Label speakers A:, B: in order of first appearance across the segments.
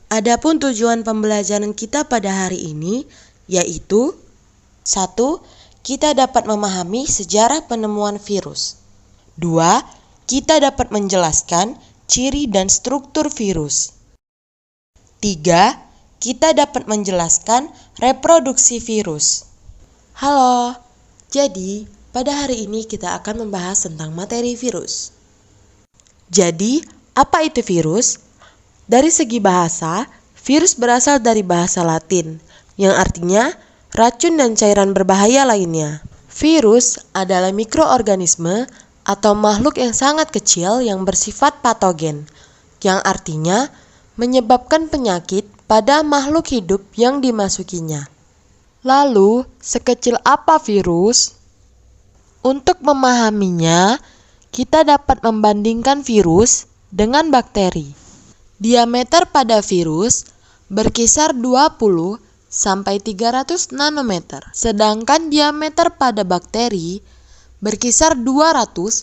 A: Adapun tujuan pembelajaran kita pada hari ini yaitu 1. Kita dapat memahami sejarah penemuan virus. 2. Kita dapat menjelaskan ciri dan struktur virus. 3. Kita dapat menjelaskan reproduksi virus. Halo, jadi pada hari ini kita akan membahas tentang materi virus. Jadi, apa itu virus? Dari segi bahasa, virus berasal dari bahasa Latin, yang artinya racun dan cairan berbahaya lainnya. Virus adalah mikroorganisme atau makhluk yang sangat kecil yang bersifat patogen, yang artinya menyebabkan penyakit pada makhluk hidup yang dimasukinya. Lalu, sekecil apa virus? Untuk memahaminya, kita dapat membandingkan virus dengan bakteri. Diameter pada virus berkisar 20 sampai 300 nanometer, sedangkan diameter pada bakteri berkisar 200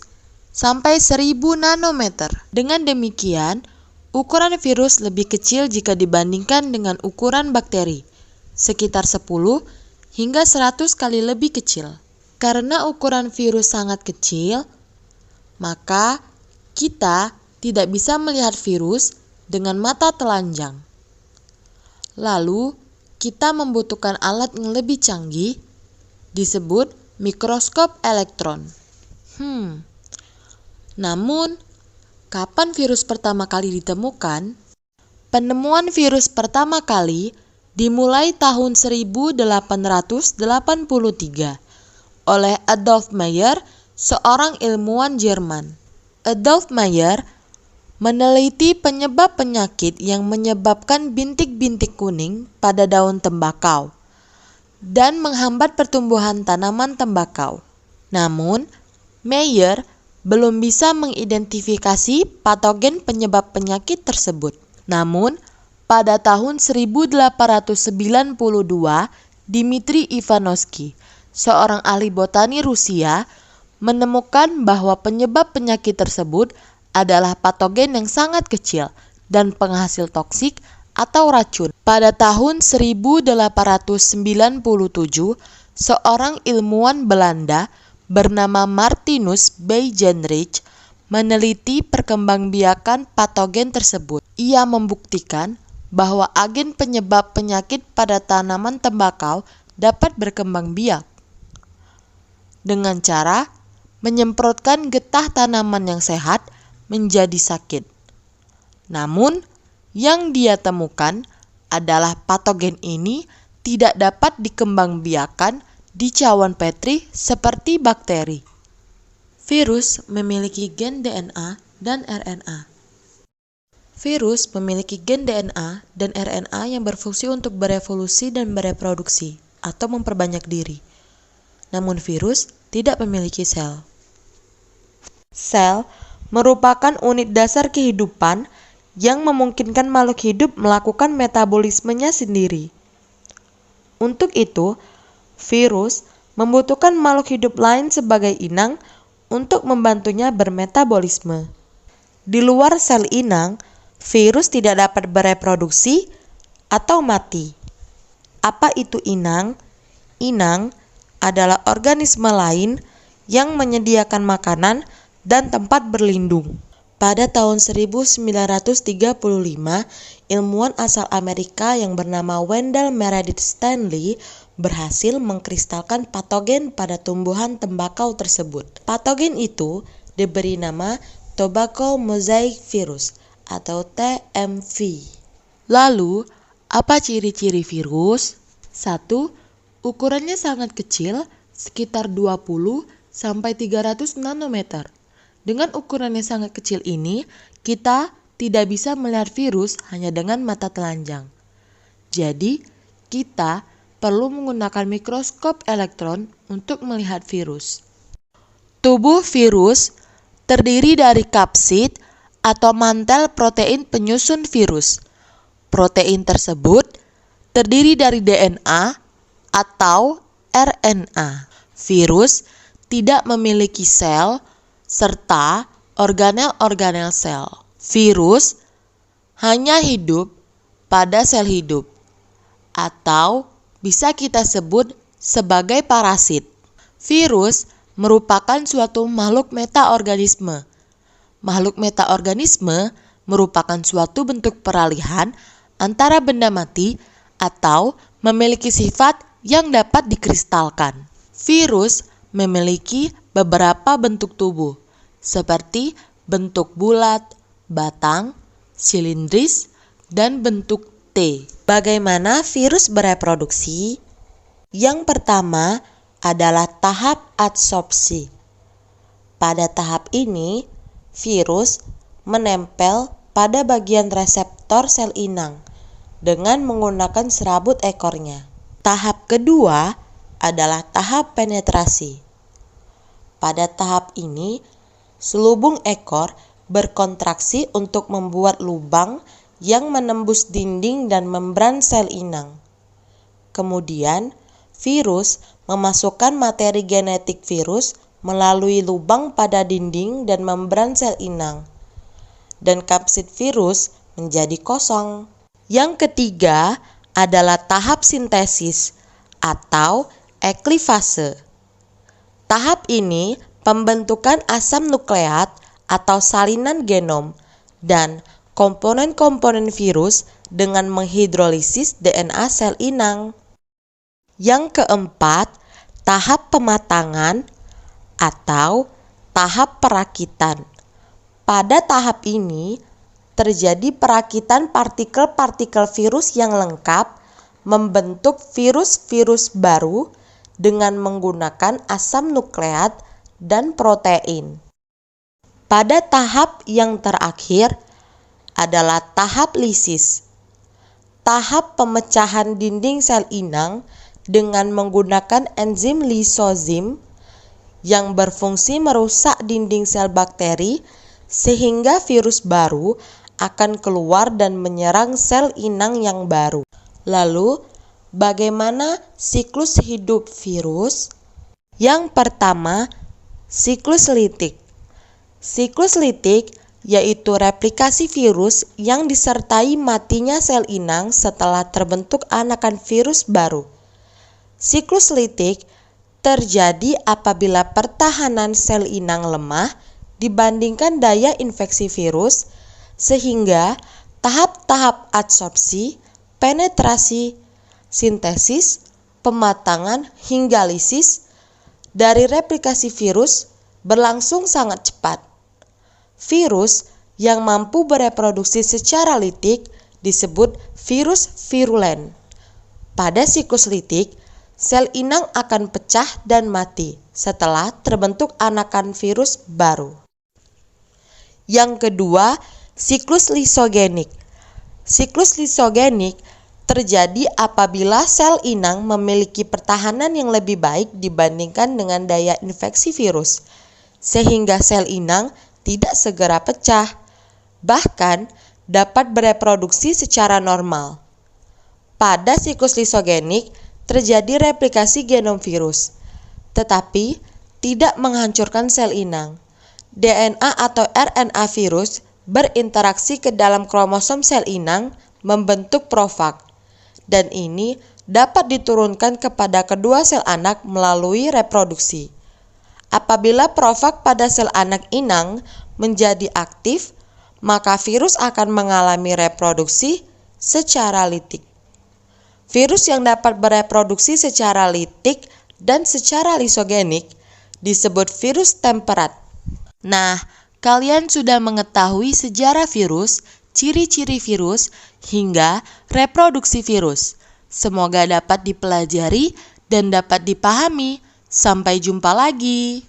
A: sampai 1000 nanometer. Dengan demikian, ukuran virus lebih kecil jika dibandingkan dengan ukuran bakteri, sekitar 10 hingga 100 kali lebih kecil. Karena ukuran virus sangat kecil, maka kita tidak bisa melihat virus dengan mata telanjang. Lalu, kita membutuhkan alat yang lebih canggih, disebut mikroskop elektron. Namun, kapan virus pertama kali ditemukan? Penemuan virus pertama kali dimulai tahun 1883 oleh Adolf Meyer, seorang ilmuwan Jerman. Adolf Meyer meneliti penyebab penyakit yang menyebabkan bintik-bintik kuning pada daun tembakau dan menghambat pertumbuhan tanaman tembakau. Namun, Meyer belum bisa mengidentifikasi patogen penyebab penyakit tersebut. Namun, pada tahun 1892, Dmitri Ivanovsky, seorang ahli botani Rusia, menemukan bahwa penyebab penyakit tersebut adalah patogen yang sangat kecil dan penghasil toksik atau racun. Pada tahun 1897, seorang ilmuwan Belanda bernama Martinus Bijzenrijk meneliti perkembangbiakan patogen tersebut. Ia membuktikan bahwa agen penyebab penyakit pada tanaman tembakau dapat berkembang biak dengan cara menyemprotkan getah tanaman yang sehat menjadi sakit. Namun, yang dia temukan adalah patogen ini tidak dapat dikembangbiakan di cawan Petri seperti bakteri. Virus memiliki gen DNA dan RNA. Virus memiliki gen DNA dan RNA yang berfungsi untuk berevolusi dan bereproduksi atau memperbanyak diri. Namun virus tidak memiliki sel. Sel merupakan unit dasar kehidupan yang memungkinkan makhluk hidup melakukan metabolismenya sendiri. Untuk itu, virus membutuhkan makhluk hidup lain sebagai inang untuk membantunya bermetabolisme. Di luar sel inang, virus tidak dapat bereproduksi atau mati. Apa itu inang? Inang adalah organisme lain yang menyediakan makanan dan tempat berlindung. Pada tahun 1935, ilmuwan asal Amerika yang bernama Wendell Meredith Stanley berhasil mengkristalkan patogen pada tumbuhan tembakau tersebut. Patogen itu diberi nama Tobacco Mosaic Virus atau TMV. Lalu, apa ciri-ciri virus? 1. Ukurannya sangat kecil, sekitar 20 sampai 300 nanometer. Dengan ukuran yang sangat kecil ini, kita tidak bisa melihat virus hanya dengan mata telanjang. Jadi, kita perlu menggunakan mikroskop elektron untuk melihat virus. Tubuh virus terdiri dari kapsid atau mantel protein penyusun virus. Protein tersebut terdiri dari DNA atau RNA. Virus tidak memiliki sel serta organel-organel sel. Virus hanya hidup pada sel hidup, atau bisa kita sebut sebagai parasit. Virus merupakan suatu makhluk metaorganisme. Makhluk metaorganisme merupakan suatu bentuk peralihan antara benda mati atau memiliki sifat yang dapat dikristalkan. Virus memiliki beberapa bentuk tubuh, seperti bentuk bulat, batang, silindris, dan bentuk T. Bagaimana virus bereproduksi? Yang pertama adalah tahap adsorpsi. Pada tahap ini, virus menempel pada bagian reseptor sel inang dengan menggunakan serabut ekornya. Tahap kedua adalah tahap penetrasi. Pada tahap ini, selubung ekor berkontraksi untuk membuat lubang yang menembus dinding dan membran sel inang. Kemudian, virus memasukkan materi genetik virus melalui lubang pada dinding dan membran sel inang, dan kapsid virus menjadi kosong. Yang ketiga adalah tahap sintesis atau eklifase. Tahap ini pembentukan asam nukleat atau salinan genom dan komponen-komponen virus dengan menghidrolisis DNA sel inang. Yang keempat, tahap pematangan atau tahap perakitan. Pada tahap ini, terjadi perakitan partikel-partikel virus yang lengkap membentuk virus-virus baru dengan menggunakan asam nukleat dan protein. Pada tahap yang terakhir adalah tahap lisis. Tahap pemecahan dinding sel inang dengan menggunakan enzim lisozim yang berfungsi merusak dinding sel bakteri sehingga virus baru akan keluar dan menyerang sel inang yang baru. Lalu, bagaimana siklus hidup virus? Yang pertama, siklus litik. Siklus litik yaitu replikasi virus yang disertai matinya sel inang setelah terbentuk anakan virus baru. Siklus litik terjadi apabila pertahanan sel inang lemah dibandingkan daya infeksi virus, sehingga tahap-tahap adsorpsi, penetrasi, sintesis, pematangan hingga lisis dari replikasi virus berlangsung sangat cepat. Virus yang mampu bereproduksi secara litik disebut virus virulen. Pada siklus litik, sel inang akan pecah dan mati setelah terbentuk anakan virus baru. Yang kedua, siklus lisogenik. Siklus lisogenik terjadi apabila sel inang memiliki pertahanan yang lebih baik dibandingkan dengan daya infeksi virus, sehingga sel inang tidak segera pecah, bahkan dapat bereproduksi secara normal. Pada siklus lisogenik terjadi replikasi genom virus, tetapi tidak menghancurkan sel inang. DNA atau RNA virus berinteraksi ke dalam kromosom sel inang membentuk profag, dan ini dapat diturunkan kepada kedua sel anak melalui reproduksi. Apabila profag pada sel anak inang menjadi aktif, maka virus akan mengalami reproduksi secara litik. Virus yang dapat bereproduksi secara litik dan secara lisogenik disebut virus temperat. Nah, kalian sudah mengetahui sejarah virus, ciri-ciri virus, hingga reproduksi virus. Semoga dapat dipelajari dan dapat dipahami. Sampai jumpa lagi.